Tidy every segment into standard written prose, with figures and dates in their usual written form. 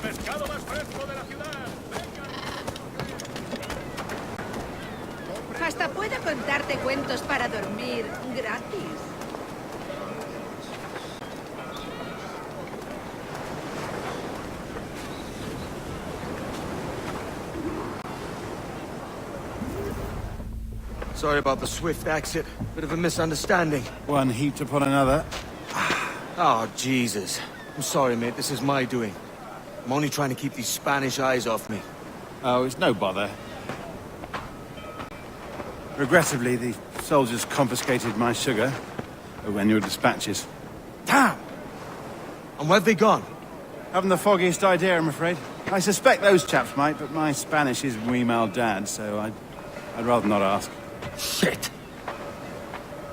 pescado más fresco de la ciudad. Hasta puedo contarte cuentos para dormir gratis. Sorry about the swift exit. Bit of a misunderstanding. One heaped upon another. Oh, Jesus. I'm sorry, mate. This is my doing. I'm only trying to keep these Spanish eyes off me. Oh, it's no bother. Regrettably, the soldiers confiscated my sugar when your dispatches. Damn! And where've they gone? Haven't the foggiest idea, I'm afraid. I suspect those chaps might, but my Spanish is wee mal dad, so I'd rather not ask. Shit!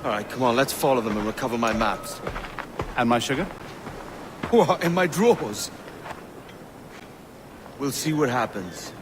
Alright, come on, let's follow them and recover my maps. And my sugar? What, in my drawers? We'll see what happens.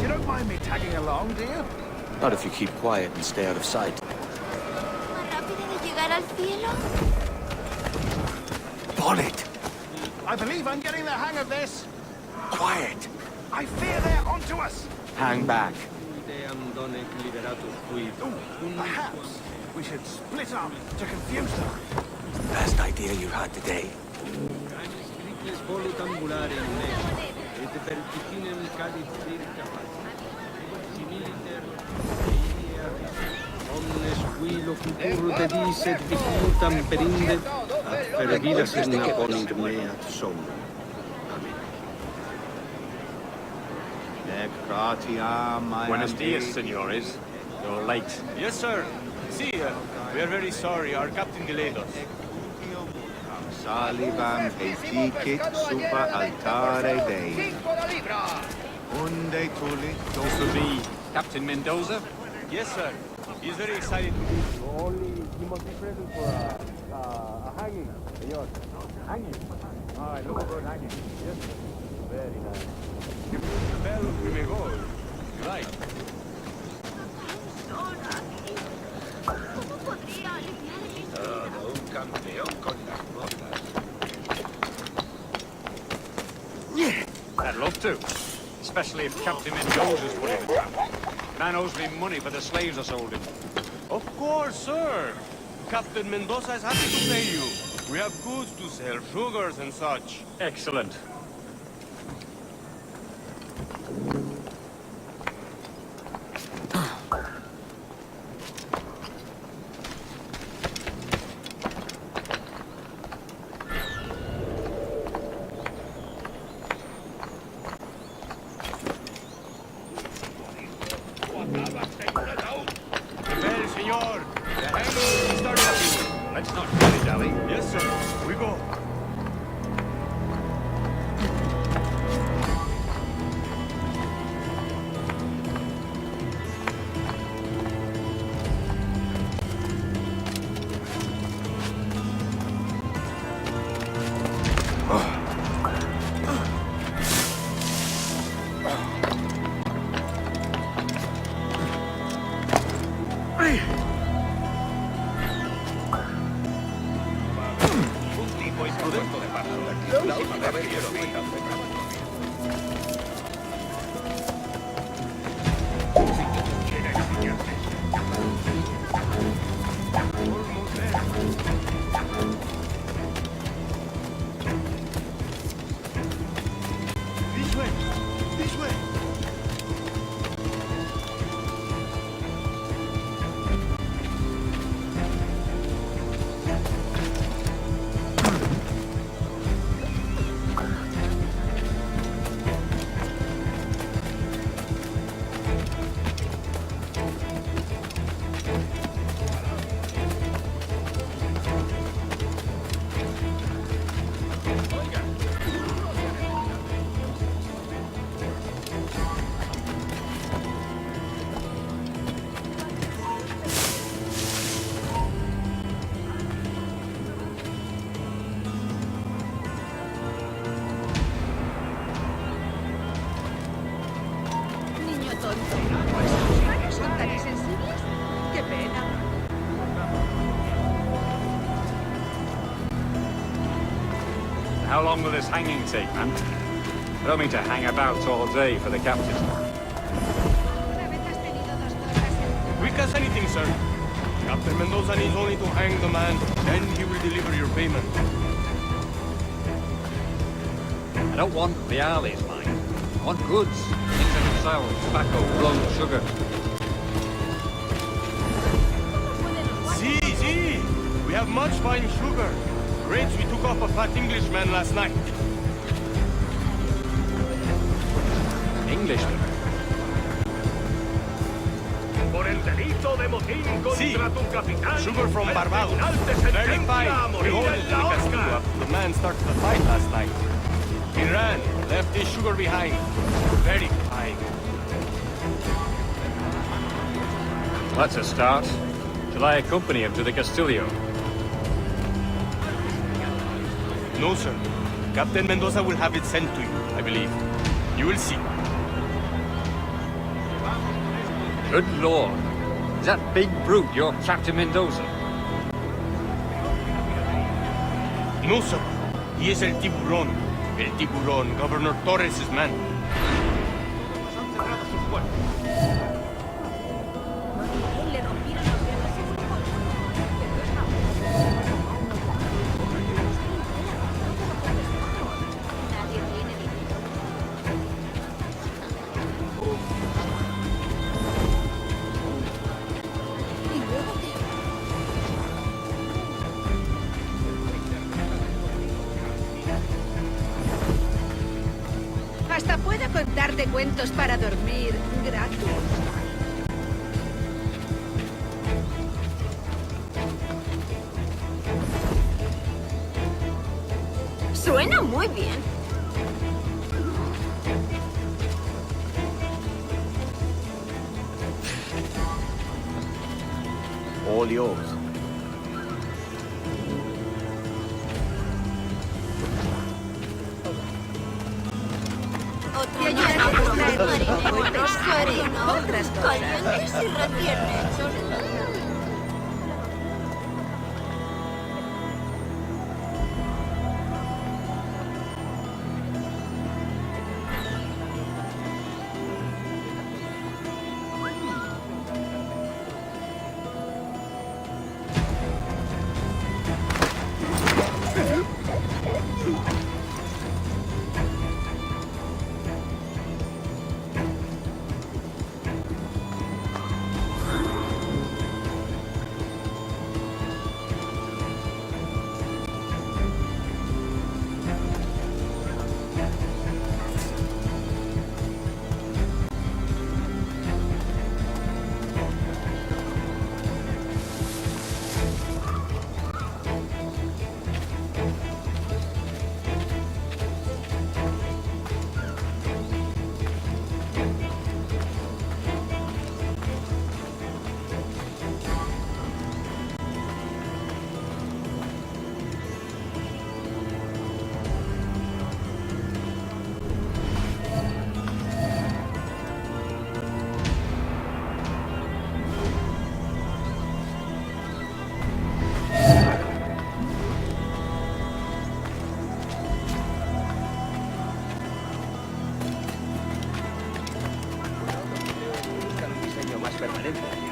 You don't mind me tagging along, do you? Not if you keep quiet and stay out of sight. ¿Más rápido de llegar al cielo? Bonnet! I believe I'm getting the hang of this. Quiet! I fear they're onto us. Hang back. Perhaps we should split up to confuse them. Best idea you had today. Buenos dias, senores. You're late. Yes, sir. See, we are very sorry. Our captain delayed us. Salivam etikit super altare Dei. Unde tulit This will be Captain Mendoza. Yes, sir. He's very excited. He must be present for a hanging, senor. Hanging? Ah, I look about hanging. Yes, sir. Very nice. Well, we may go. Right. ¿Cómo podría aliviarme? Todo un campeón con las botas. I'd love to. Especially if Captain Mendoza's put in the trap. Man owes me money for the slaves I sold him. Of course, sir. Captain Mendoza is happy to pay you. We have goods to sell, sugars and such. Excellent. Well, senor. The hanging started. Let's not dilly-dally. Yes, sir. We go. This way. This way. How long will this hanging take, man? I don't mean to hang about all day for the captain. Una vez has tenido 2 torres. Quick as anything, sir. Captain Mendoza needs only to hang the man, then he will deliver your payment. I don't want reales, mind. I want goods. Things I can sell. Tobacco, rum, sugar. See. We have much fine sugar. Grapes we took off a fat Englishman last night. Englishman? Por el delito de motín Sí. contra tu capitán. Sugar from el Barbados. tribunal te Very sentencia a fine. We morir hold it en in the la castillo horca. after the man started the fight last night. He ran, left his sugar behind. Very fine. That's a start. Shall I accompany him to the Castillo? No, sir. Captain Mendoza will have it sent to you, I believe. You will see. Good Lord. Is that big brute your Captain Mendoza? No, sir. He is El Tiburón. El Tiburón, Governor Torres' man. Hasta puedo contarte cuentos para dormir gratis. Suena muy bien. All yours. Otra Te ayudaré a más. extraer Marinero, buenos suero, otras cosas. calientes y recién hechos.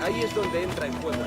Ahí es donde entra en juego.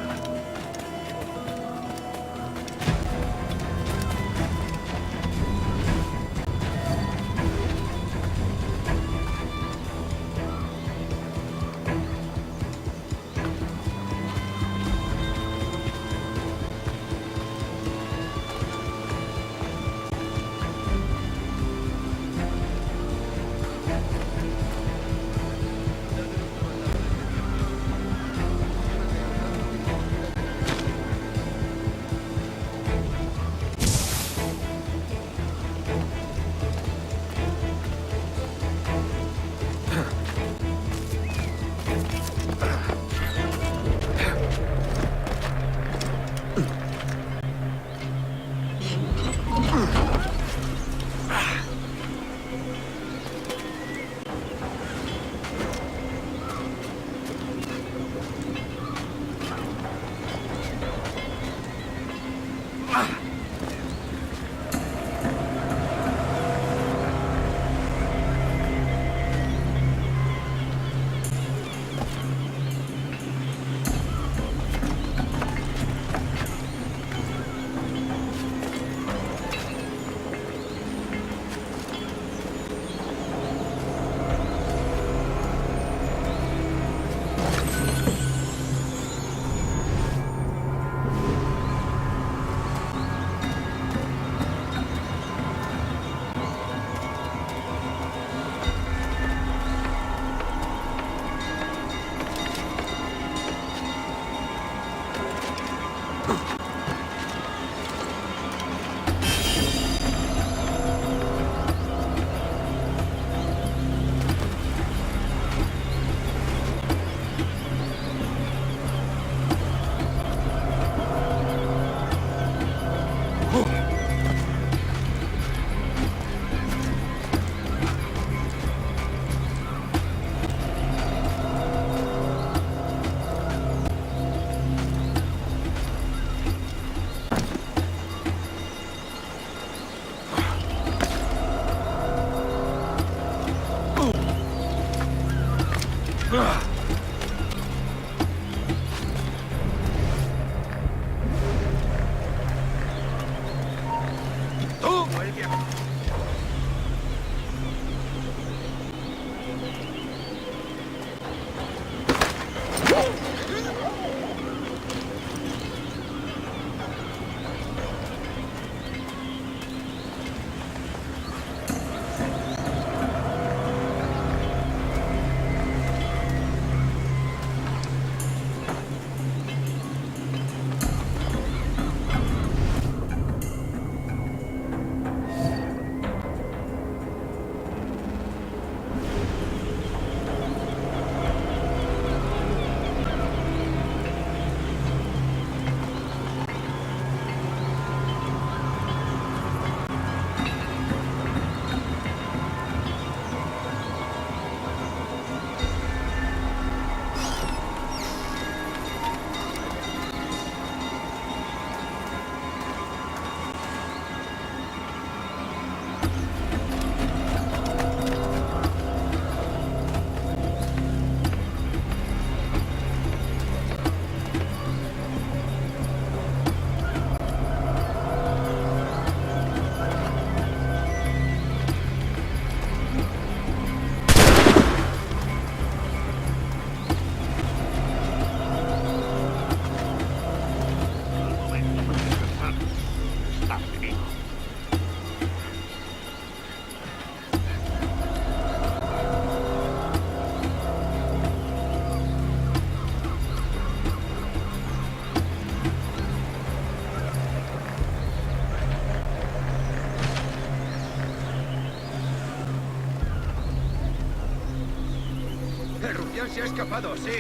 El rufián se ha escapado, sí.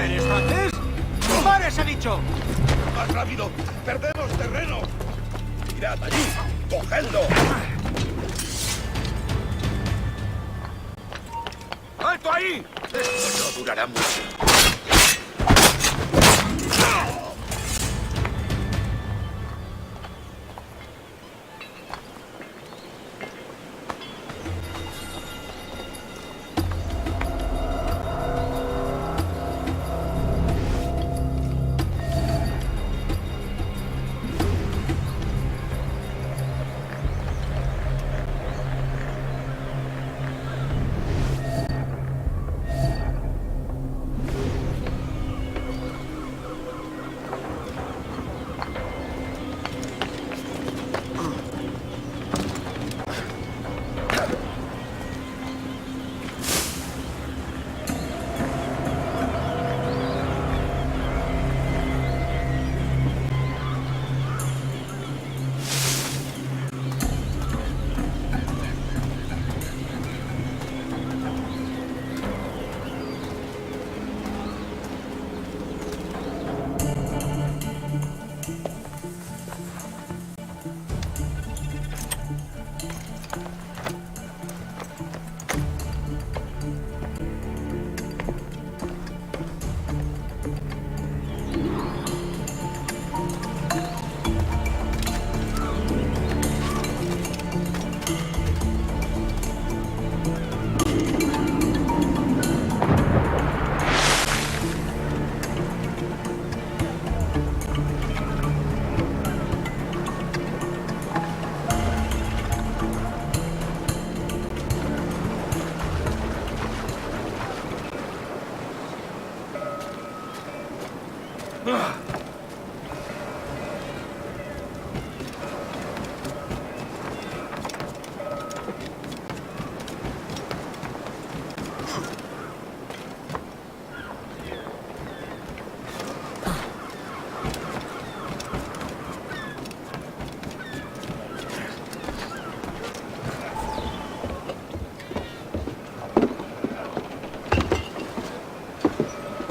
¿Eres francés? ¡Pares, he dicho! ¡Más rápido! ¡Perdemos terreno! ¡Mirad allí! ¡Cogedlo! ¡Alto ahí! Esto no durará mucho.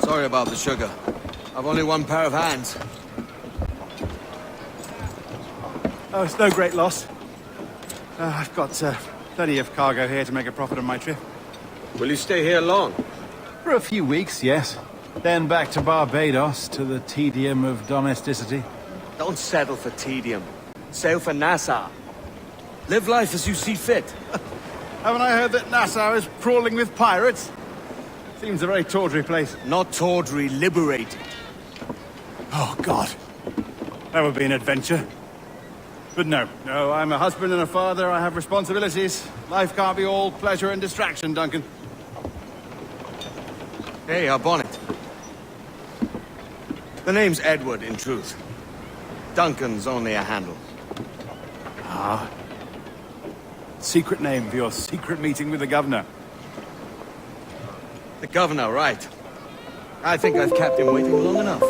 Sorry about the sugar. I've only one pair of hands. Oh, it's no great loss. I've got plenty of cargo here to make a profit on my trip. Will you stay here long? For a few weeks, yes. Then back to Barbados, to the tedium of domesticity. Don't settle for tedium. Sail for Nassau. Live life as you see fit. Haven't I heard that Nassau is crawling with pirates? Seems a very tawdry place. Not tawdry, liberated. Oh, God. That would be an adventure. But no, I'm a husband and a father. I have responsibilities. Life can't be all pleasure and distraction, Duncan. Hey, our bonnet. The name's Edward, in truth. Duncan's only a handle. Ah. Secret name for your secret meeting with the governor. The governor, right. I think I've kept him waiting long enough.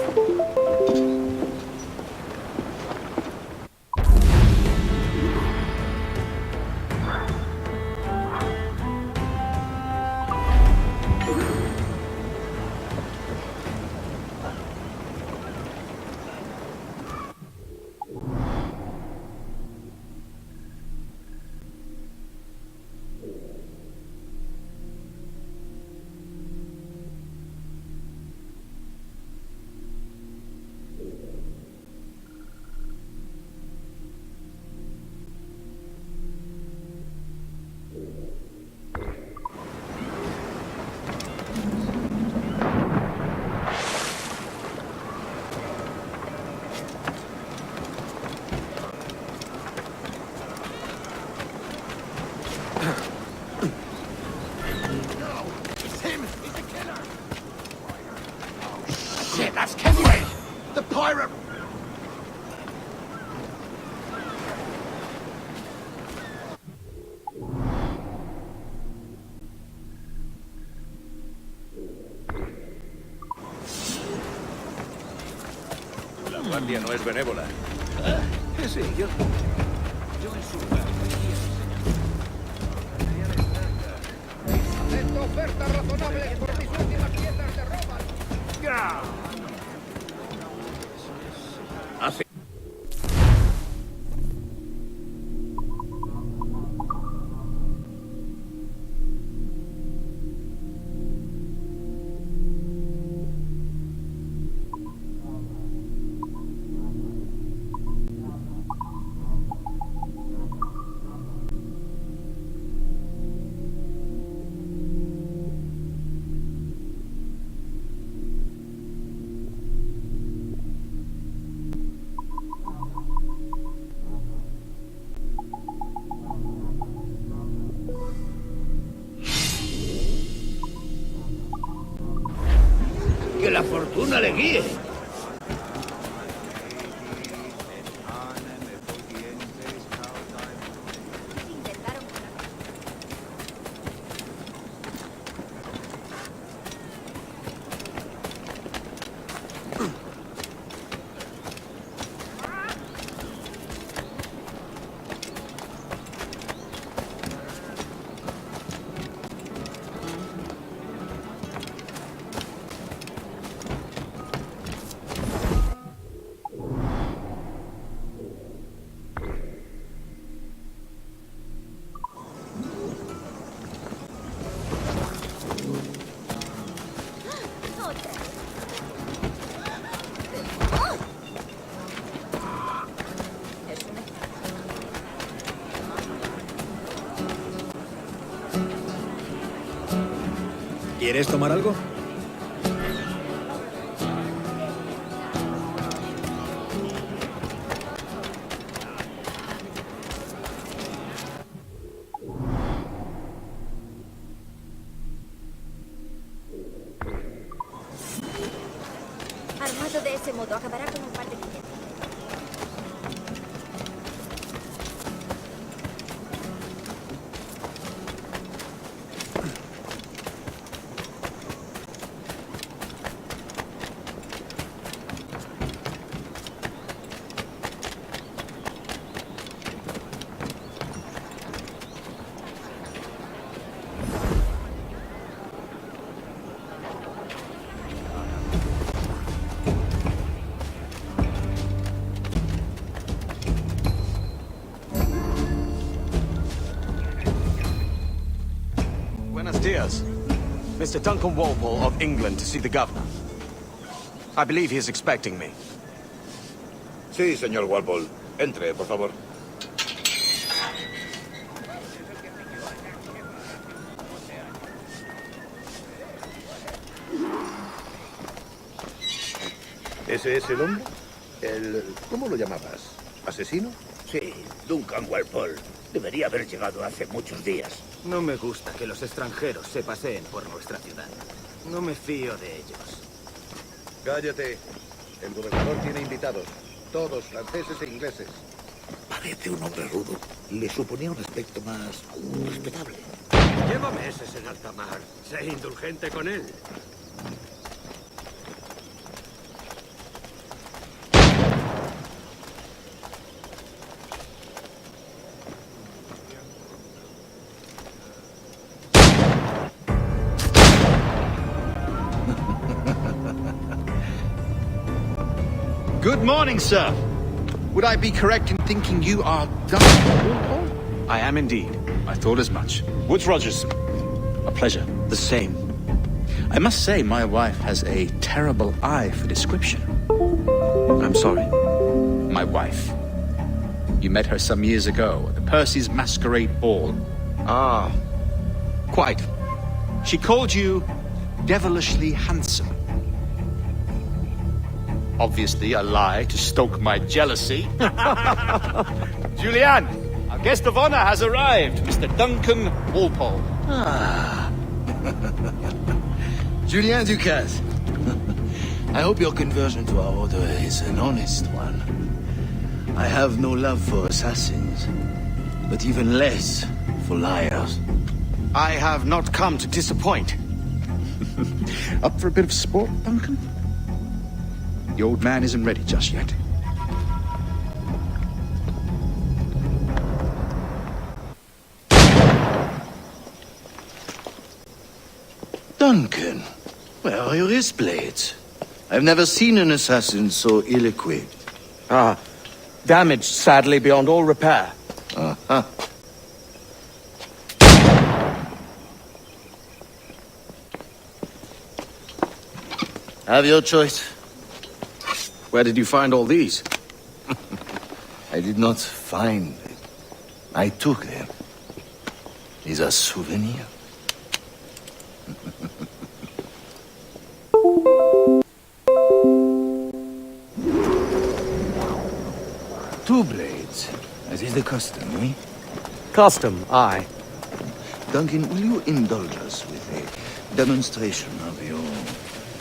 Shit, that's Kenway! The pirate! La guardia no es benévola. Sí, yo en su lugar. Acepto ofertas razonables por mis últimas piezas de ropa. Que la fortuna le guíe. ¿Quieres tomar algo? Armado de ese modo, acabará con un par de billetes. Buenos dias. Mr. Duncan Walpole of England to see the governor. I believe he is expecting me. Sí, señor Walpole. Entre, por favor. ¿Ese es el hombre? ¿Cómo lo llamabas? ¿Asesino? Sí, Duncan Walpole. Debería haber llegado hace muchos días. No me gusta que los extranjeros se paseen por nuestra ciudad. No me fío de ellos. Cállate. El gobernador tiene invitados. Todos franceses e ingleses. Parece un hombre rudo. Le suponía un aspecto más respetable. Lleva meses en alta mar. Sé indulgente con él. Good morning, sir. Would I be correct in thinking you are Duncan? I am indeed. I thought as much. Woods Rogers. A pleasure. The same. I must say, my wife has a terrible eye for description. I'm sorry. My wife. You met her some years ago at the Percy's Masquerade Ball. Ah, quite. She called you devilishly handsome. Obviously a lie to stoke my jealousy. Julianne, our guest of honor has arrived, Mr. Duncan Walpole. Ah. Julien Ducasse. I hope your conversion to our order is an honest one. I have no love for assassins, but even less for liars. I have not come to disappoint. Up for a bit of sport, Duncan? The old man isn't ready just yet. Duncan, where are your wrist blades? I've never seen an assassin so ill-equipped. Ah, damaged sadly beyond all repair. Uh-huh. Have your choice. Where did you find all these? I did not find them. I took them. These are souvenirs. Two blades, as is the custom, eh? Custom, aye. Duncan, will you indulge us with a demonstration of your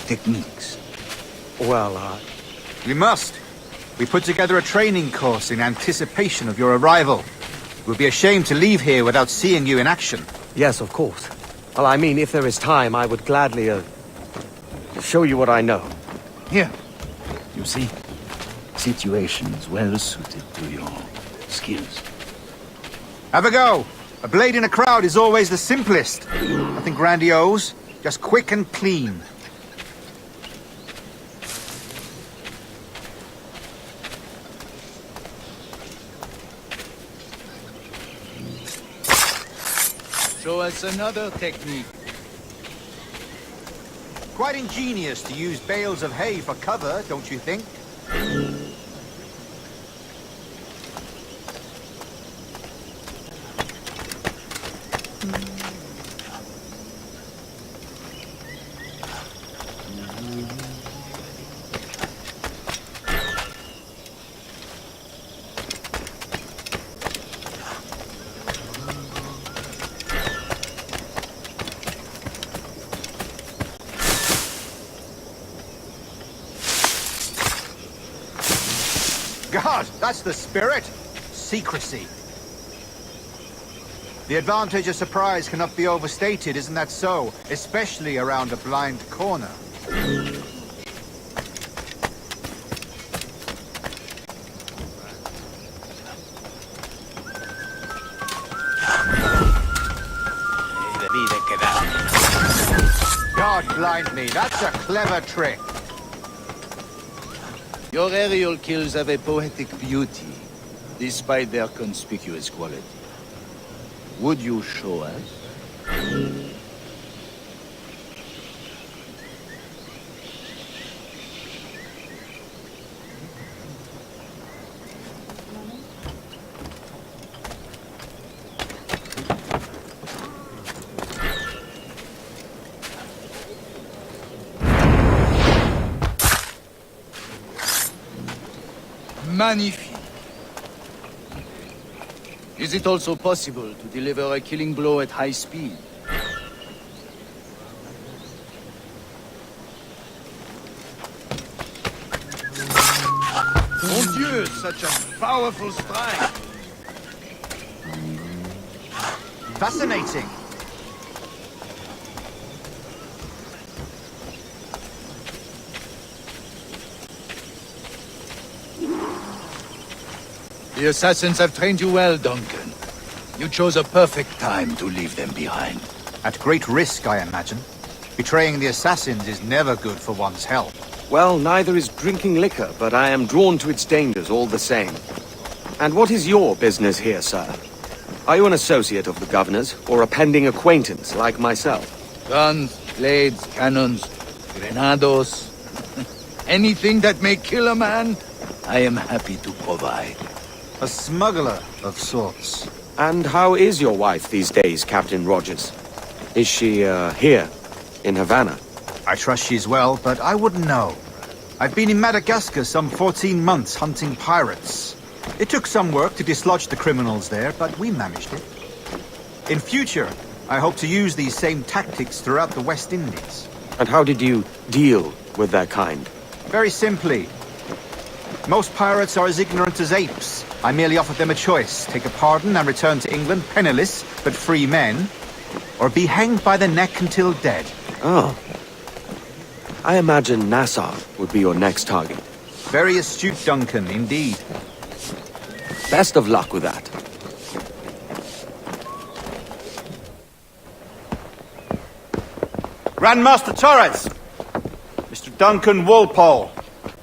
techniques. Well, We must. We put together a training course in anticipation of your arrival. It would be a shame to leave here without seeing you in action. yes, of course. Well, I mean, if there is time, I would gladly, show you what I know. Here, you see, situations well suited to your skills. Have a go. A blade in a crowd is always the simplest. Nothing grandiose, just quick and clean. Show us another technique. Quite ingenious to use bales of hay for cover, don't you think? God, that's the spirit. Secrecy. The advantage of surprise cannot be overstated, isn't that so? Especially around a blind corner. God blind me, that's a clever trick. Your aerial kills have a poetic beauty, despite their conspicuous quality. Would you show us? Magnifique. Is it also possible to deliver a killing blow at high speed? Mon Dieu, such a powerful strike! Fascinating. The assassins have trained you well, Duncan. You chose a perfect time to leave them behind. At great risk, I imagine. Betraying the assassins is never good for one's health. Well, neither is drinking liquor, but I am drawn to its dangers all the same. And what is your business here, sir? Are you an associate of the governor's, or a pending acquaintance like myself? Guns, blades, cannons, grenados. Anything that may kill a man, I am happy to provide. A smuggler of sorts. And how is your wife these days, Captain Rogers? Is she, here, in Havana? I trust she's well, but I wouldn't know. I've been in Madagascar some 14 months hunting pirates. It took some work to dislodge the criminals there, but we managed it. In future, I hope to use these same tactics throughout the West Indies. And how did you deal with their kind? Very simply. Most pirates are as ignorant as apes. I merely offered them a choice. Take a pardon and return to England penniless, but free men. Or be hanged by the neck until dead. Oh. I imagine Nassau would be your next target. Very astute, Duncan, indeed. Best of luck with that. Grandmaster Torres! Mr. Duncan Walpole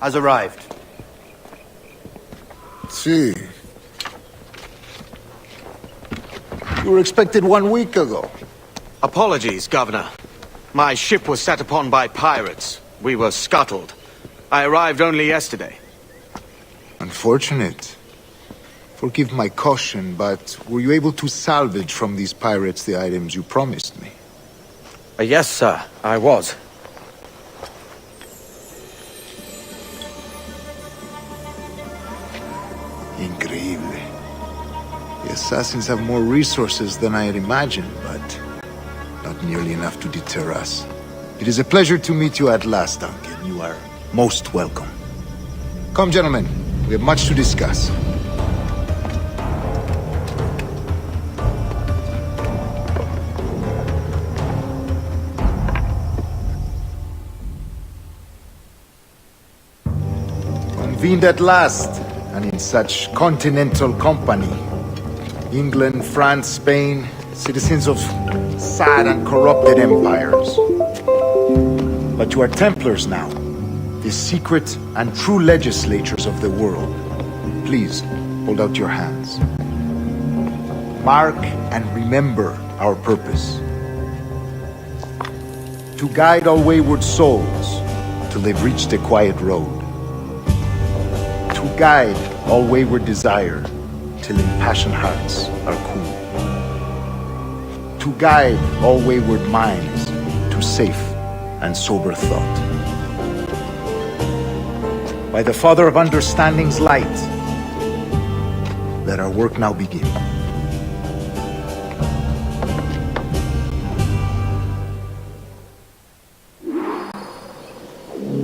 has arrived. See. You were expected 1 week ago. Apologies, Governor. My ship was set upon by pirates. We were scuttled. I arrived only yesterday. Unfortunate. Forgive my caution, but were you able to salvage from these pirates the items you promised me? Yes, sir, I was. Increíble. The assassins have more resources than I had imagined, but not nearly enough to deter us. It is a pleasure to meet you at last, Duncan. You are most welcome. Come, gentlemen. We have much to discuss. Convened at last, and in such continental company. England, France, Spain, citizens of sad and corrupted empires. But you are Templars now, the secret and true legislators of the world. Please, hold out your hands. Mark and remember our purpose. To guide all wayward souls till they've reached a quiet road. To guide all wayward desire till impassioned hearts are cool. To guide all wayward minds to safe and sober thought. By the Father of Understanding's light, let our work now begin.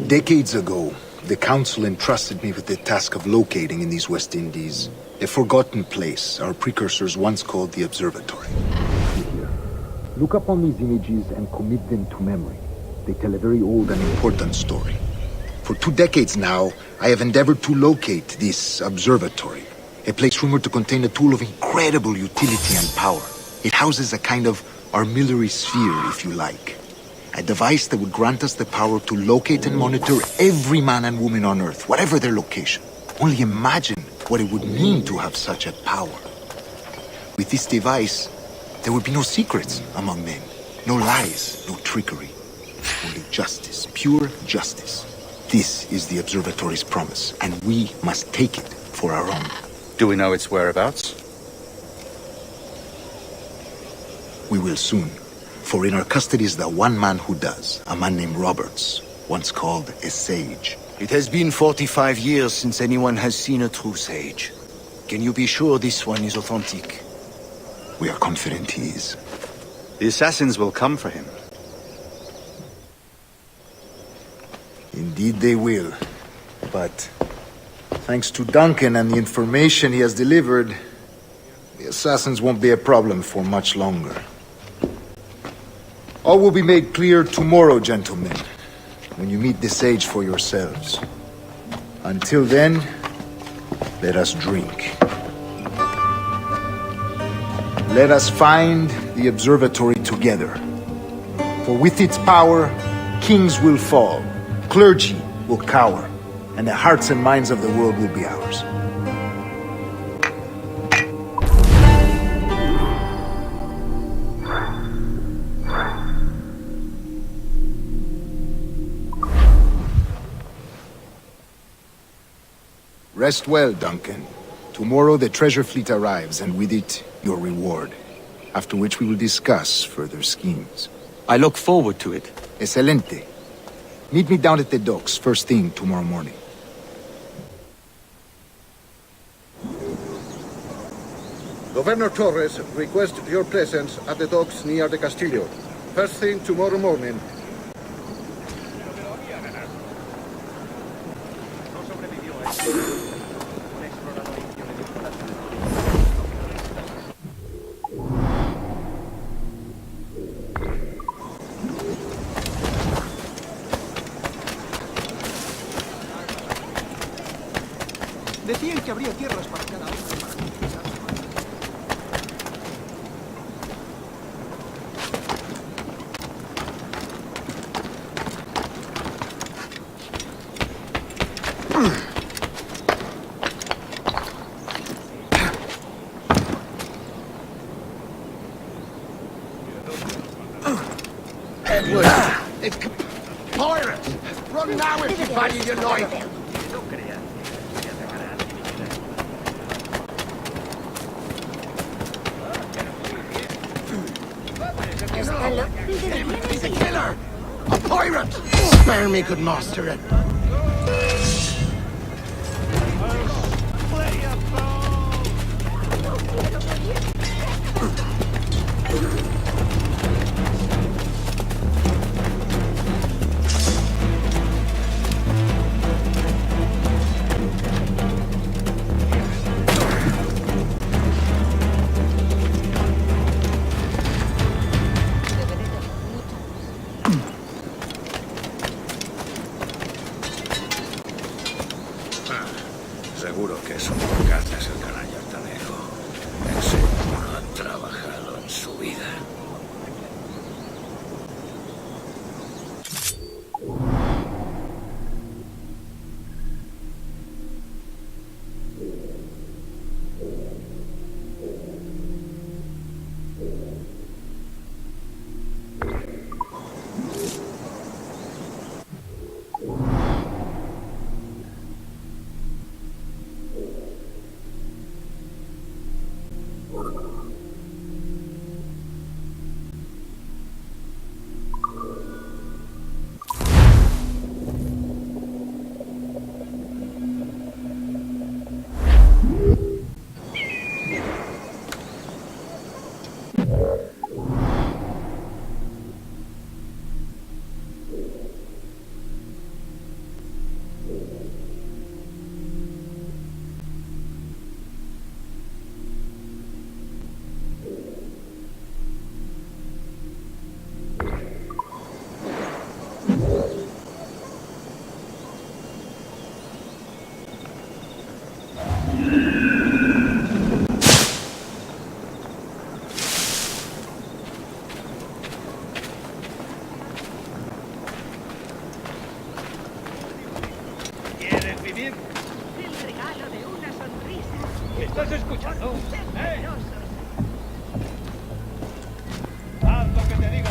Decades ago, the Council entrusted me with the task of locating in these West Indies a forgotten place our precursors once called the Observatory. Here, look upon these images and commit them to memory. They tell a very old and important story. For 2 decades now, I have endeavored to locate this observatory, a place rumored to contain a tool of incredible utility and power. It houses a kind of armillary sphere, if you like. A device that would grant us the power to locate and monitor every man and woman on Earth, whatever their location. Only imagine what it would mean to have such a power. With this device, there would be no secrets among men, no lies, no trickery. Only justice, pure justice. This is the Observatory's promise, and we must take it for our own. Do we know its whereabouts? We will soon. For in our custody is the one man who does, a man named Roberts, once called a sage. It has been 45 years since anyone has seen a true sage. Can you be sure this one is authentic? We are confident he is. The assassins will come for him. Indeed they will. But thanks to Duncan and the information he has delivered, the assassins won't be a problem for much longer. All will be made clear tomorrow, gentlemen, when you meet the sage for yourselves. Until then, let us drink. Let us find the observatory together. For with its power, kings will fall, clergy will cower, and the hearts and minds of the world will be ours. Rest well, Duncan. Tomorrow the treasure fleet arrives, and with it, your reward. After which we will discuss further schemes. I look forward to it. Excelente. Meet me down at the docks first thing tomorrow morning. Governor Torres requests your presence at the docks near the Castillo. First thing tomorrow morning. Decían que habría tierras para cada uno. Edward! It's pirates! Run now if you value your life! He's a killer! A pirate! Spare me, good master. Seguro que es un porcatas el canalla Tanejo. Ese no ha trabajado en su vida. ¿Quieres vivir? El regalo de una sonrisa. ¿Estás escuchando? Ser generosos. Haz lo que te digo.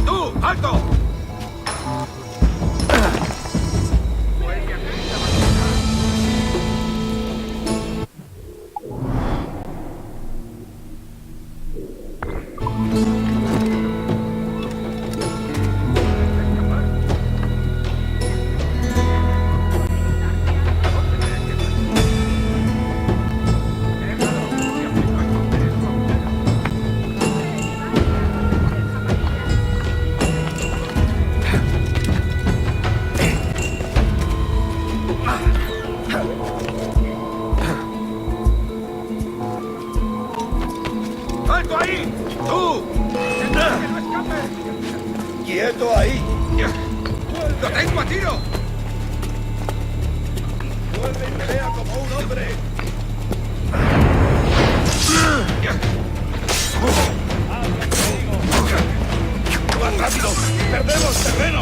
¡Tú! ¡Alto! ¡Alto ahí! ¡Tú! ¡Quieto ahí! ¡Lo tengo a tiro! ¡Vuelve y pelea como un hombre! ¡Más rápido! ¡Perdemos terreno!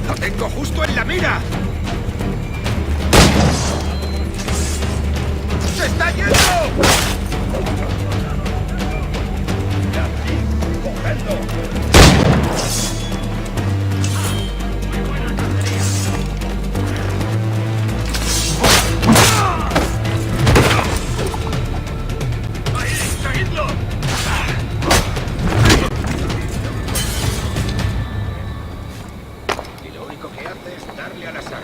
¡Lo tengo justo en la mira! ¡Se está yendo! Y lo único que hace es darle a las armas.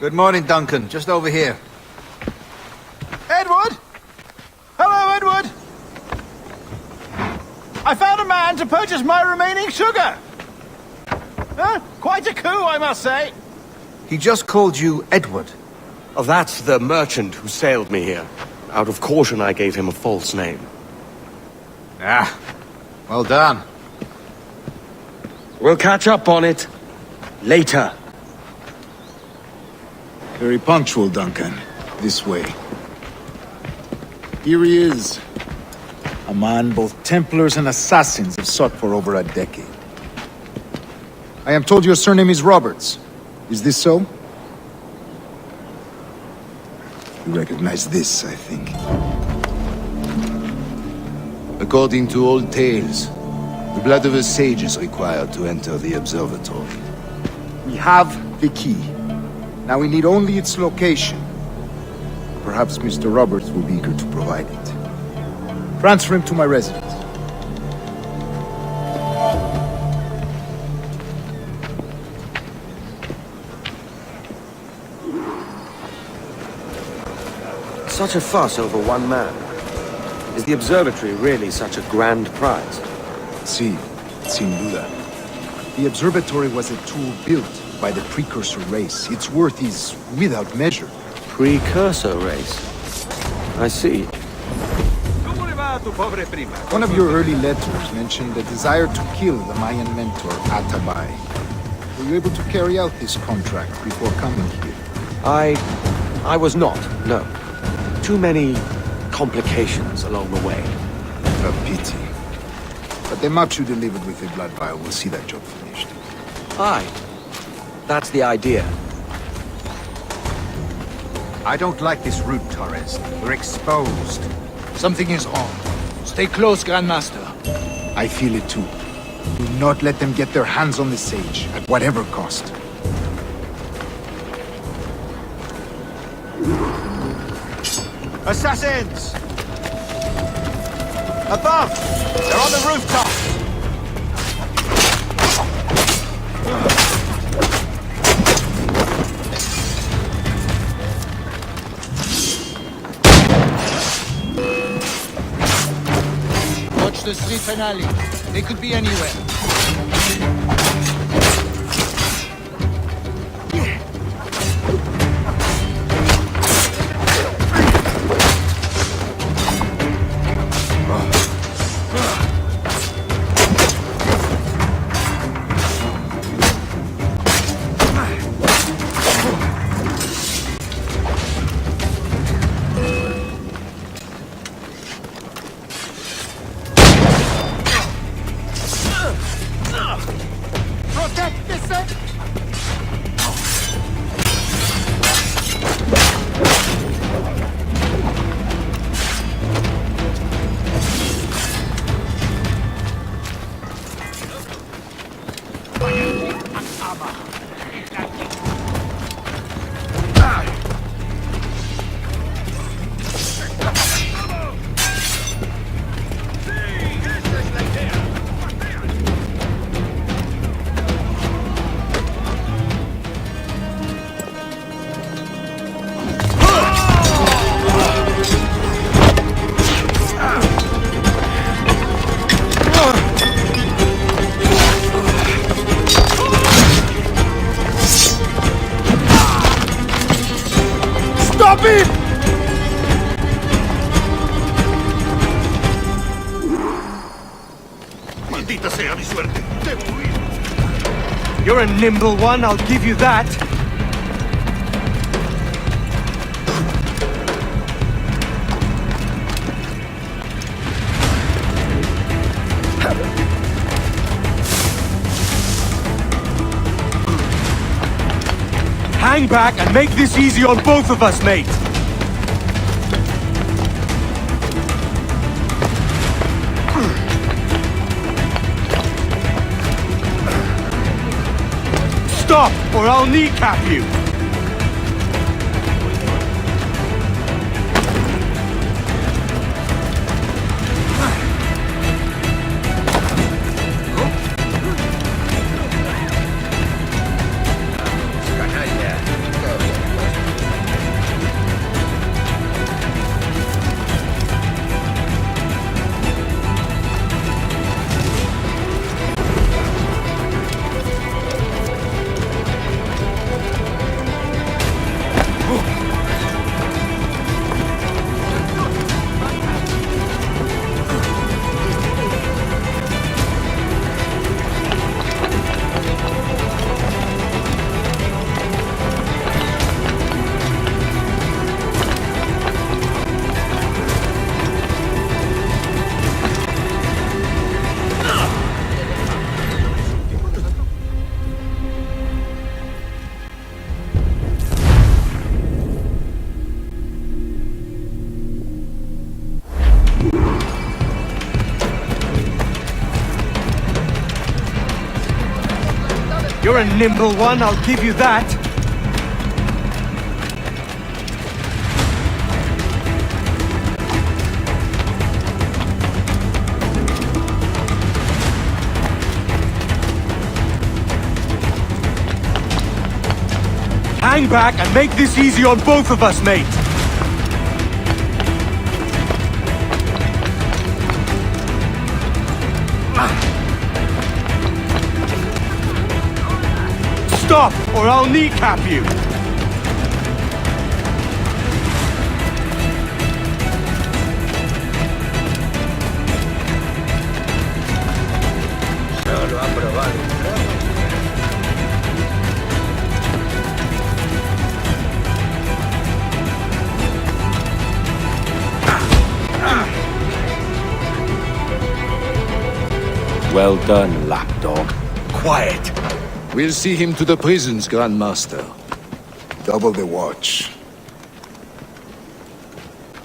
Good morning, Duncan. Just over here. Edward! Hello, Edward! I found a man to purchase my remaining sugar! Huh? Quite a coup, I must say. He just called you Edward. Oh, that's the merchant who sailed me here. Out of caution, I gave him a false name. Ah, well done. We'll catch up on it later. Very punctual, Duncan. This way. Here he is. A man both Templars and Assassins have sought for over a decade. I am told your surname is Roberts. Is this so? You recognize this, I think. According to old tales, the blood of a sage is required to enter the observatory. We have the key. Now we need only its location. Perhaps Mr. Roberts will be eager to provide it. Transfer him to my residence. Such a fuss over one man. Is the observatory really such a grand prize? Si, sin duda. The observatory was a tool built by the precursor race. Its worth is without measure. Precursor race? I see. One of your early letters mentioned a desire to kill the Mayan mentor, Atabay. Were you able to carry out this contract before coming here? I was not, no. Too many complications along the way. A pity. But the map you delivered with the blood vial will see that job finished. Aye. That's the idea. I don't like this route, Torres. We're exposed. Something is wrong. Stay close, Grandmaster. I feel it too. Do not let them get their hands on the sage, at whatever cost. Assassins! Above! They're on the rooftop! Watch the street finale. They could be anywhere. Maldita sea mi suerte. Debo huir. You're a nimble one, I'll give you that. Hang back and make this easy on both of us, mate. Stop, or I'll kneecap you! You're a nimble one, I'll give you that. Hang back and make this easy on both of us, mate. Stop, or I'll kneecap you! Solo ha probado un trago. Well done, lapdog. Quiet. We'll see him to the prisons, Grandmaster. Double the watch.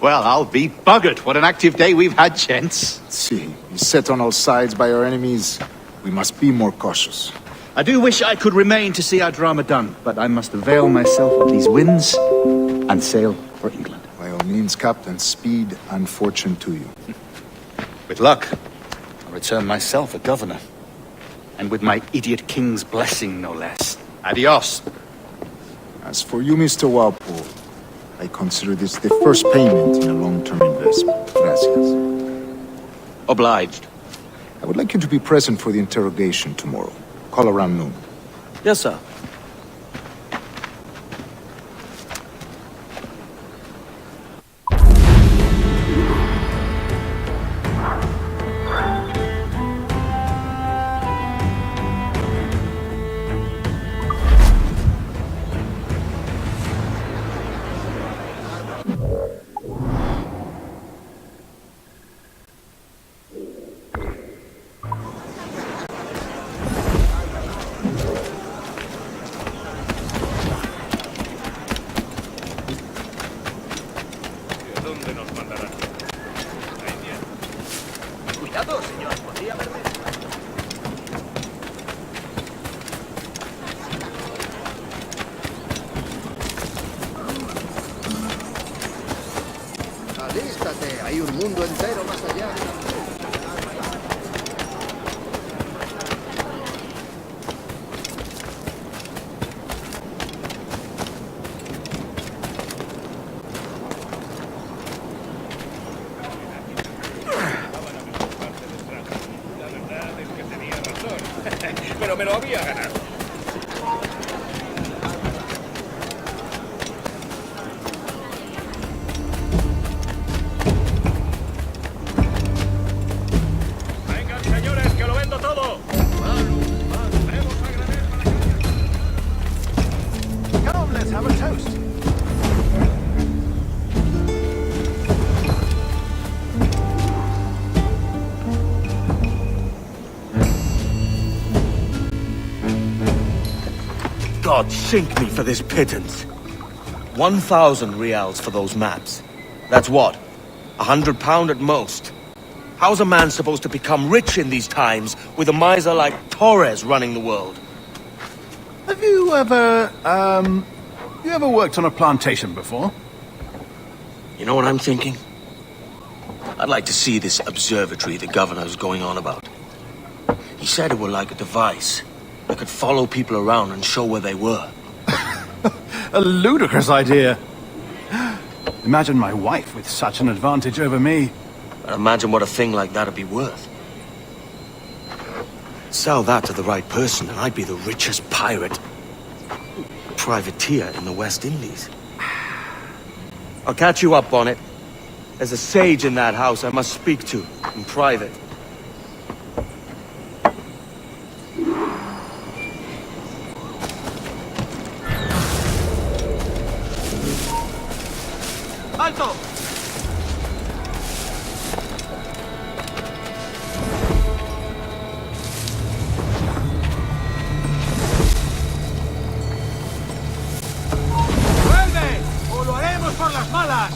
Well, I'll be buggered. What an active day we've had, gents. See, beset on all sides by our enemies. We must be more cautious. I do wish I could remain to see our drama done, but I must avail myself of these winds and sail for England. By all means, Captain, speed and fortune to you. With luck, I'll return myself a governor. And with my idiot king's blessing, no less. Adios. As for you, Mr. Walpole, I consider this the first payment in a long-term investment. Gracias. Obliged. I would like you to be present for the interrogation tomorrow. Call around noon. Yes, sir. ¿Dónde nos mandarán? Cuidado, señor. Podría haberme... Alístate, hay un mundo entero más allá. Pero me lo había ganado. Vengan, señores, que lo vendo todo. Come, let's have a toast. God sink me for this pittance. 1,000 reals for those maps. That's what? £100 at most. How's a man supposed to become rich in these times with a miser like Torres running the world? Have you ever, worked on a plantation before? You know what I'm thinking? I'd like to see this observatory the governor's going on about. He said it were like a device that could follow people around and show where they were. A ludicrous idea. Imagine my wife with such an advantage over me. And imagine what a thing like that'd be worth. Sell that to the right person and I'd be the richest pirate, privateer in the West Indies. I'll catch you up on it. There's a sage in that house I must speak to in private. ¡Alto! ¡Vuelve! ¡O lo haremos por las malas!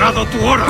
llegado tu hora.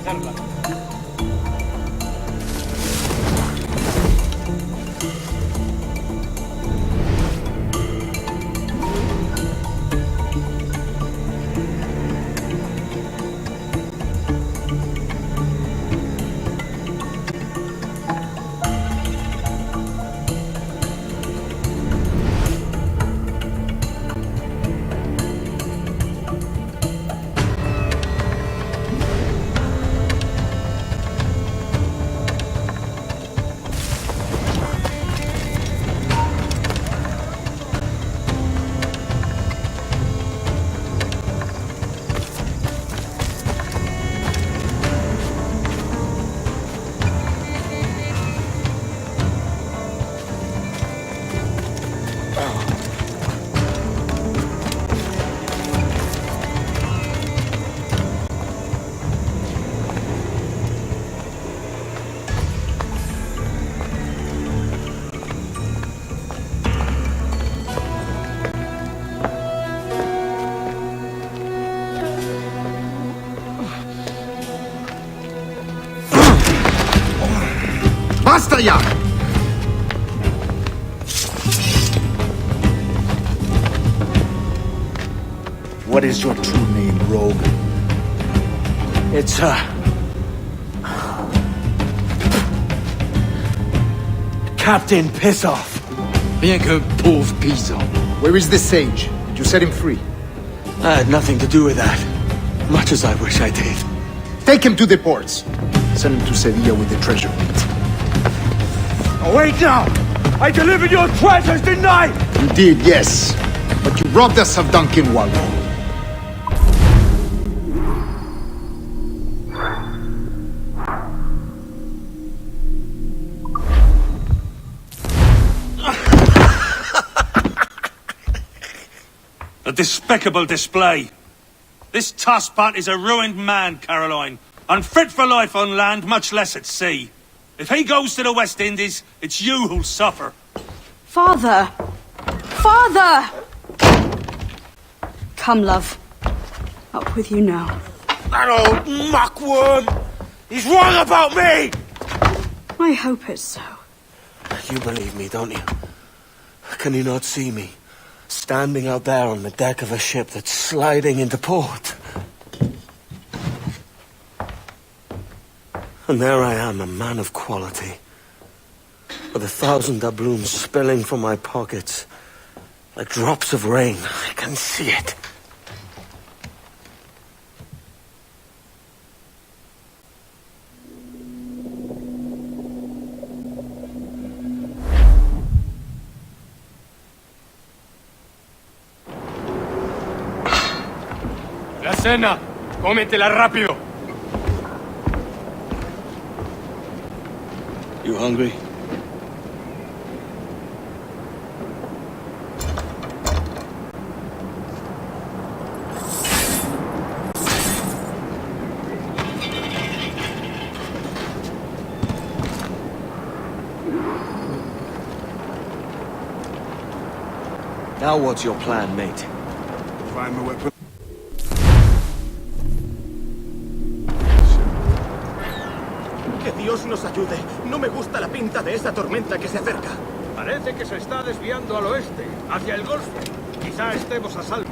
hacerla. ¡Basta ya! What is your true name, rogue? It's, Captain Pissoff. Rien qu'un pauvre paysan. Where is the sage? Did you set him free? I had nothing to do with that. Much as I wish I did. Take him to the ports. Send him to Sevilla with the treasure. Oh, wait now! I delivered your treasures, didn't I? You did, yes. But you robbed us of Duncan Wallow. A despicable display. This tosspot is a ruined man, Caroline. Unfit for life on land, much less at sea. If he goes to the West Indies, it's you who'll suffer. Father! Father! Come, love. Up with you now. That old muckworm! He's wrong about me! I hope it's so. You believe me, don't you? Can you not see me? Standing out there on the deck of a ship that's sliding into port. And there I am, a man of quality. With 1,000 doubloons spilling from my pockets. Like drops of rain. I can see it. La cena. Cómetela rápido. You hungry? Now what's your plan, mate? Find my weapon. Que Dios nos ayude. No me gusta la pinta de esa tormenta que se acerca. Parece que se está desviando al oeste, hacia el Golfo. Quizá estemos a salvo.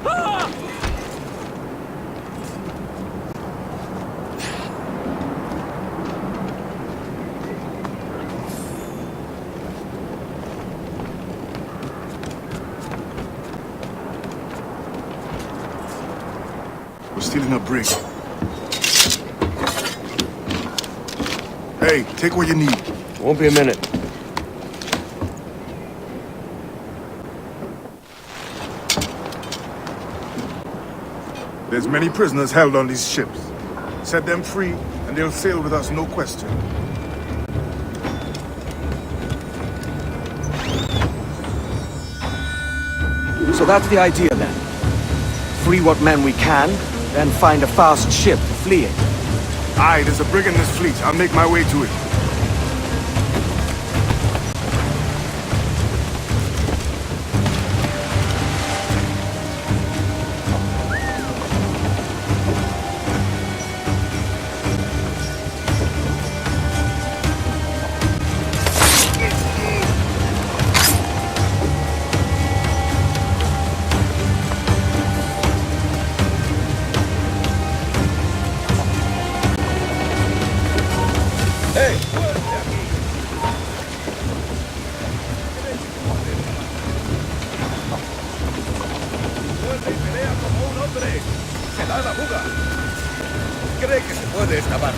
We're stealing a brig. Hey, take what you need. Won't be a minute. There's many prisoners held on these ships. Set them free, and they'll sail with us, no question. So that's the idea then. Free what men we can, then find a fast ship to flee in. Aye, there's a brig in this fleet. I'll make my way to it. Se da la fuga. Cree que se puede escapar.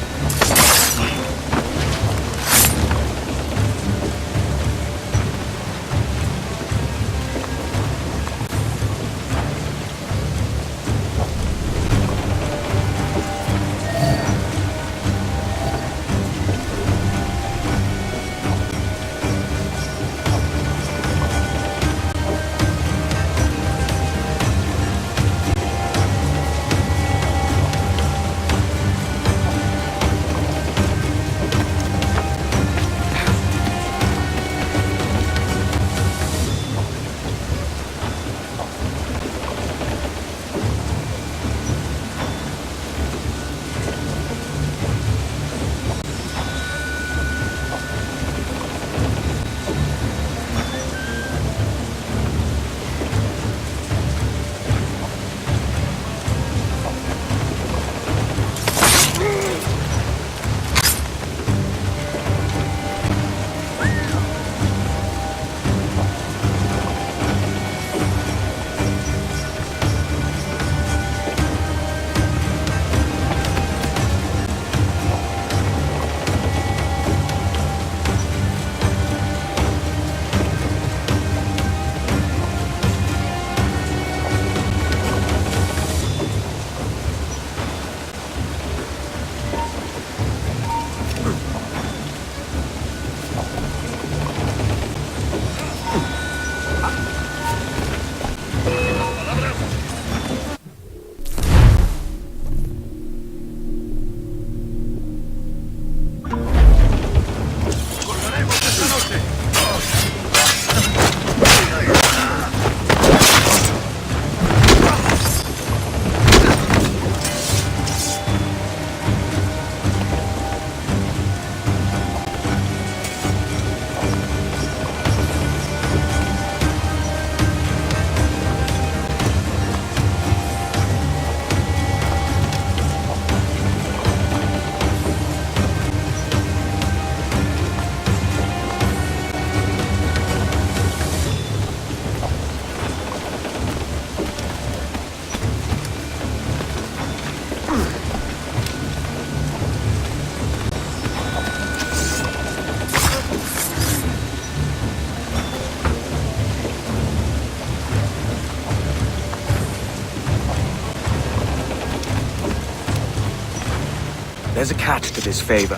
There's a catch to this favor.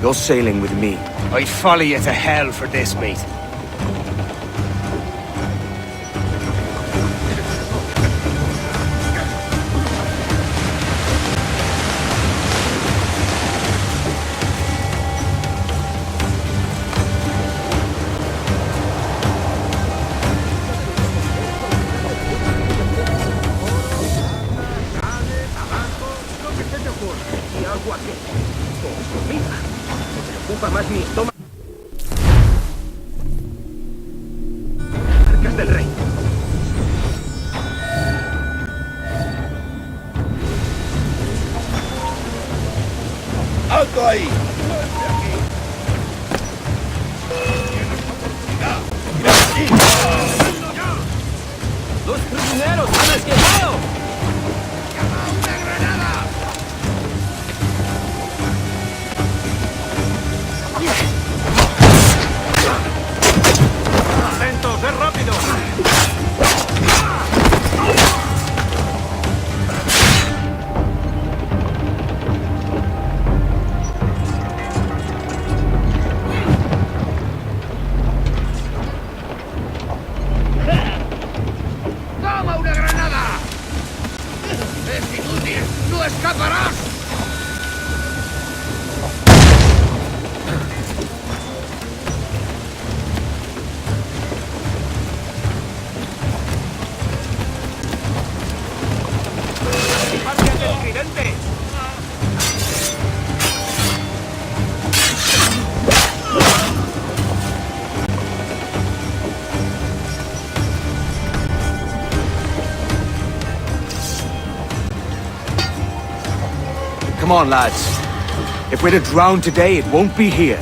You're sailing with me. I'd follow you to hell for this, mate. Más mi estómago. Arcas del Rey. ¡Alto ahí! ¡Los prisioneros han escapado! ¡Una granada! ¡Atentos, es rápido! ¡Toma una granada! ¡Es inútil! ¡No escaparás! ¡Márcate el tridente! Come on, lads. If we're to drown today, it won't be here.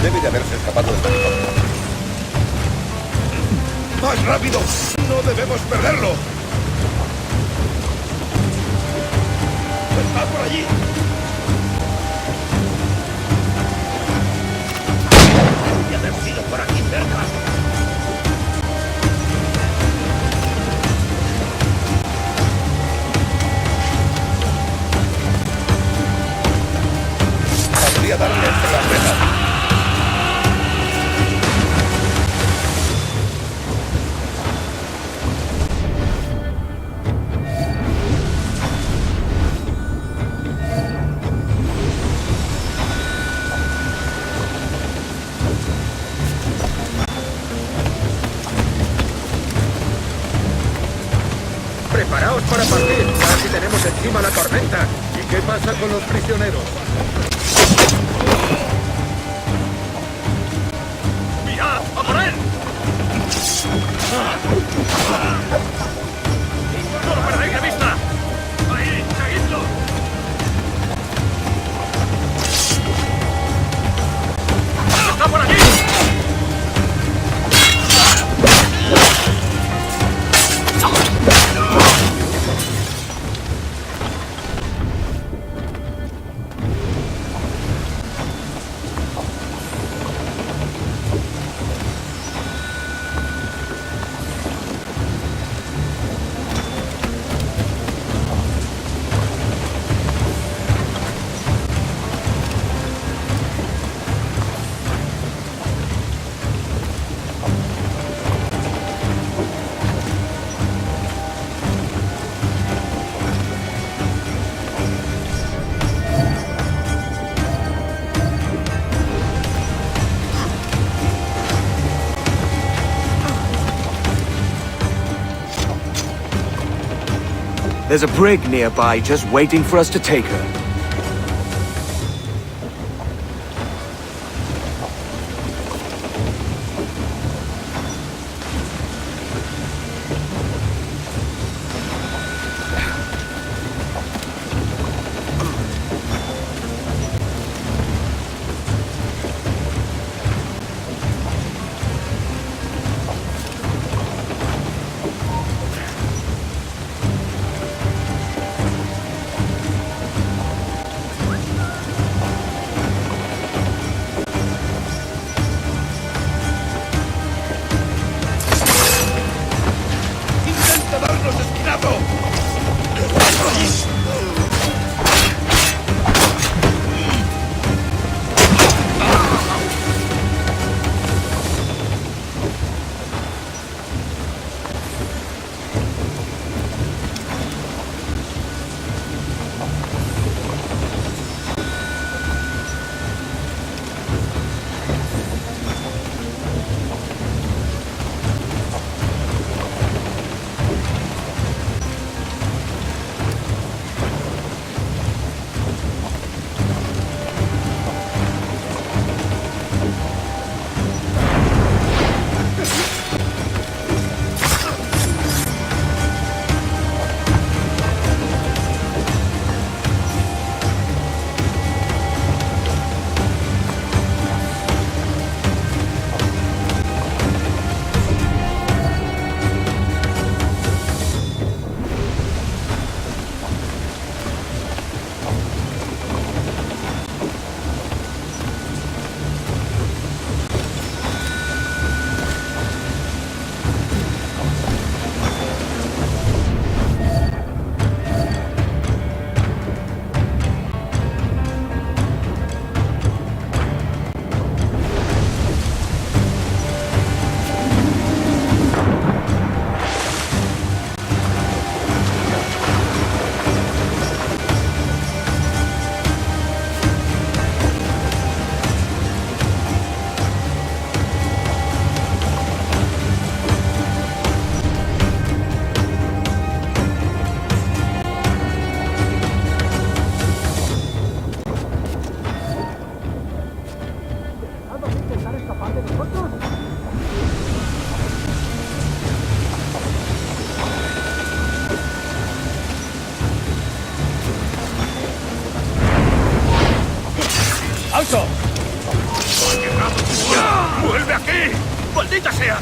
Debe de haberse escapado de esta zona. ¡Más rápido! ¡No debemos perderlo! ¡Está por allí! ¡Debe haber sido por aquí cerca! Podría darle entre las venas. Preparaos para partir, casi tenemos encima la tormenta. ¿Y qué pasa con los prisioneros? ¡Mirad! ¡A por él! ¡No lo perdáis de vista! ¡Ahí! ¡Seguidlo! ¡Está por allí! There's a brig nearby just waiting for us to take her. eso! ¡Vuelve aquí! ¡Maldita sea!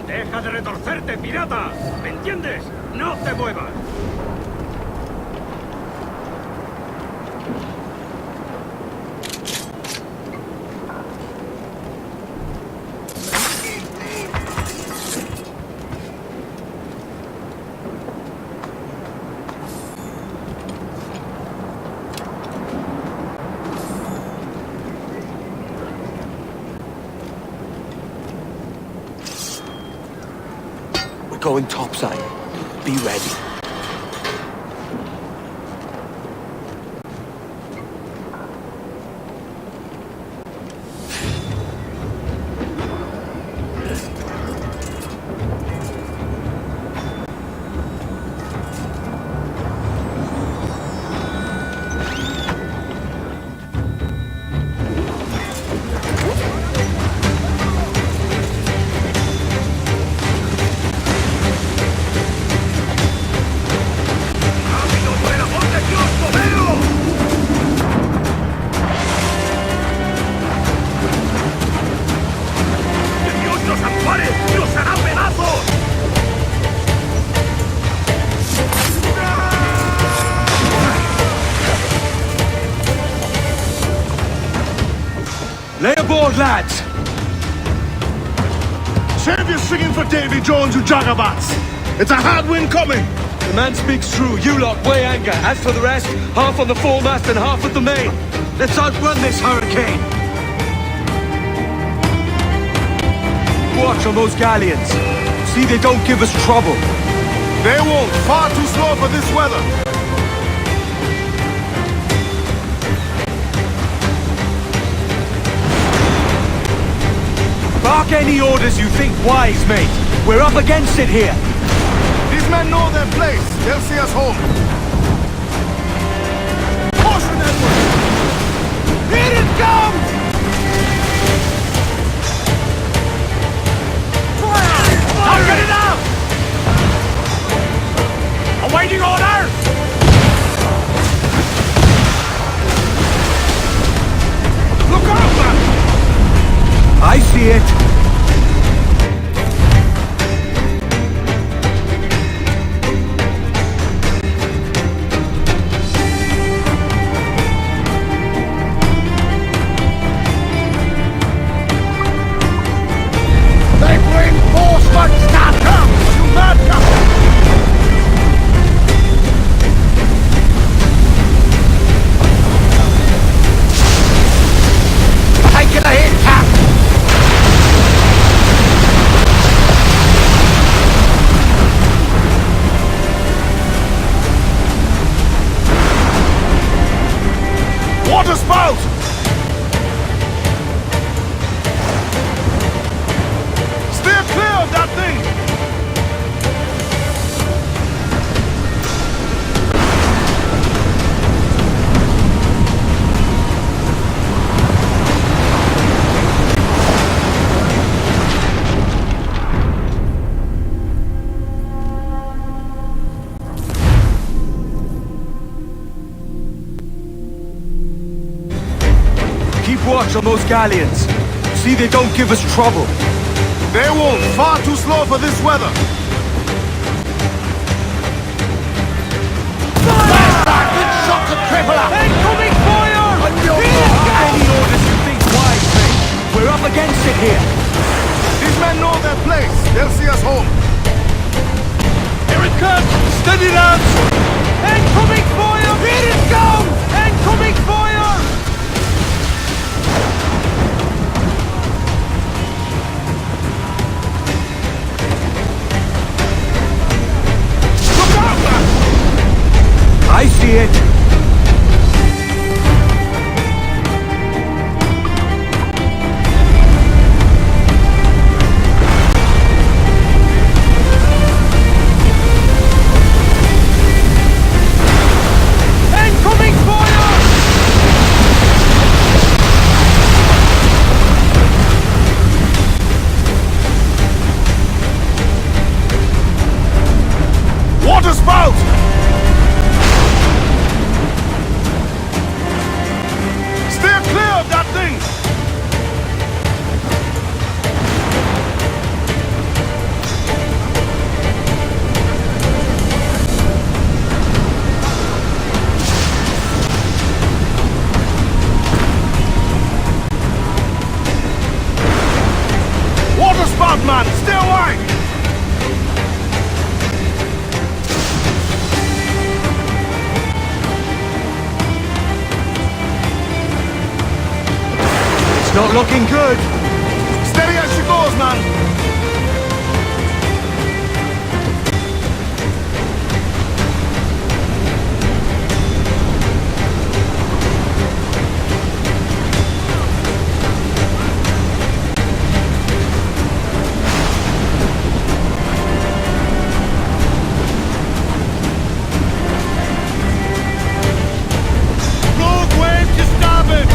¡Deja de retorcerte, pirata! ¿Me entiendes? ¡No te muevas! We're going topside. Be ready. Lay aboard, lads! Save your singing for Davy Jones, you jagabats! It's a hard wind coming! The man speaks true. You lot weigh anchor. As for the rest, half on the foremast and half at the main. Let's outrun this hurricane! Watch on those galleons. See they don't give us trouble. They won't. Far too slow for this weather. Bark any orders you think wise, mate. We're up against it here. These men know their place. They'll see us home. Caution, Edward! Here it comes! Fire! I'll get it out! Awaiting order! Look out, man! I see it. They bring force down! Come, you madcap! Taking a hit, Cap! Water spout! Steer clear of that thing! Keep watch on those galleons. See they don't give us trouble. They won't. Far too slow for this weather. home. Here it comes! Steady, lads! Incoming fire! Here it comes! Incoming fire! Look out, man! I see it! Incoming fire! Water spout! Steer clear of that thing! Water spout, man! Stay away! It's not looking good. Steady as she goes, man! Rogue wave to starboard!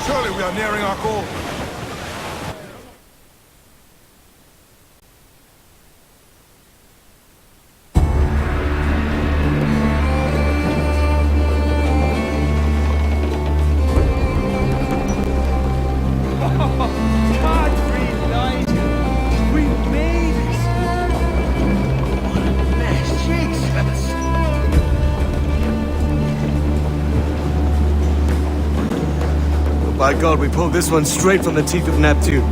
Surely we are nearing our goal. God, we made it! What a mess, Jesus! By God, we pulled this one straight from the teeth of Neptune.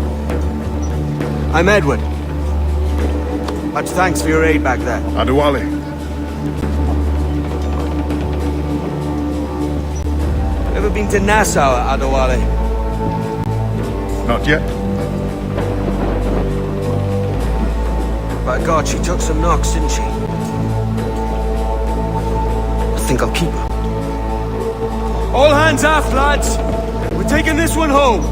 I'm Edward. Much thanks for your aid back there. Adewale. Ever been to Nassau, Adewale? Not yet. By God, she took some knocks, didn't she? I think I'll keep her. All hands aft, lads! We're taking this one home!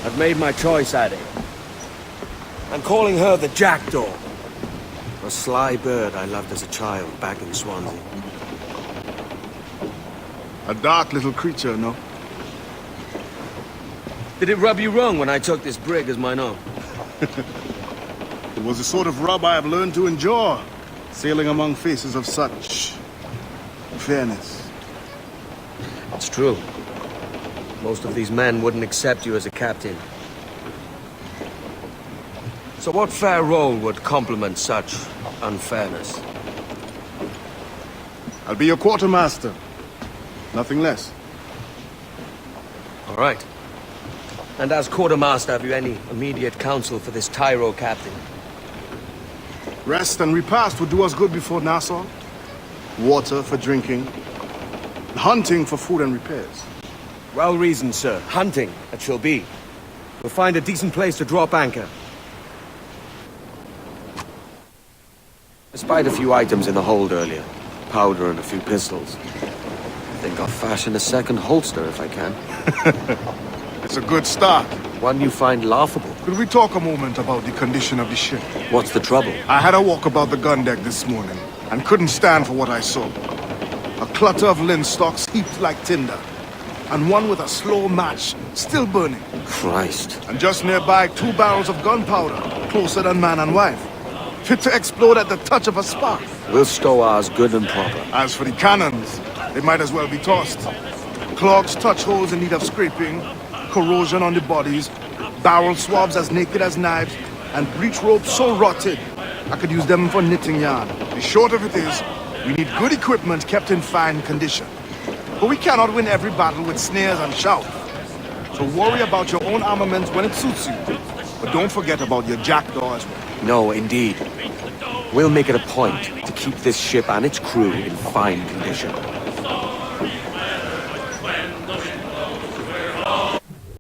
I've made my choice, Addy. I'm calling her the Jackdaw. A sly bird I loved as a child back in Swansea. A dark little creature, no? Did it rub you wrong when I took this brig as mine own? It was the sort of rub I have learned to endure, sailing among faces of such fairness. It's true. Most of these men wouldn't accept you as a captain. So what fair role would complement such unfairness? I'll be your quartermaster. Nothing less. All right. And as quartermaster, have you any immediate counsel for this Tyro captain? Rest and repast would do us good before Nassau. Water for drinking. Hunting for food and repairs. Well reasoned, sir. Hunting, it shall be. We'll find a decent place to drop anchor. I spied a few items in the hold earlier. Powder and a few pistols. I think I'll fashion a second holster if I can. It's a good start. One you find laughable. Could we talk a moment about the condition of the ship? What's the trouble? I had a walk about the gun deck this morning, and couldn't stand for what I saw. A clutter of linstocks heaped like tinder, and one with a slow match still burning. Christ. And just nearby, 2 barrels of gunpowder, closer than man and wife. Fit to explode at the touch of a spark. We'll stow ours good and proper. As for the cannons, they might as well be tossed. Clogs touch holes in need of scraping, corrosion on the bodies, barrel swabs as naked as knives, and breech ropes so rotted, I could use them for knitting yarn. The short of it is, we need good equipment kept in fine condition. But we cannot win every battle with snares and shouts. So worry about your own armament when it suits you. But don't forget about your jackdaw as well. No, indeed. We'll make it a point to keep this ship and its crew in fine condition.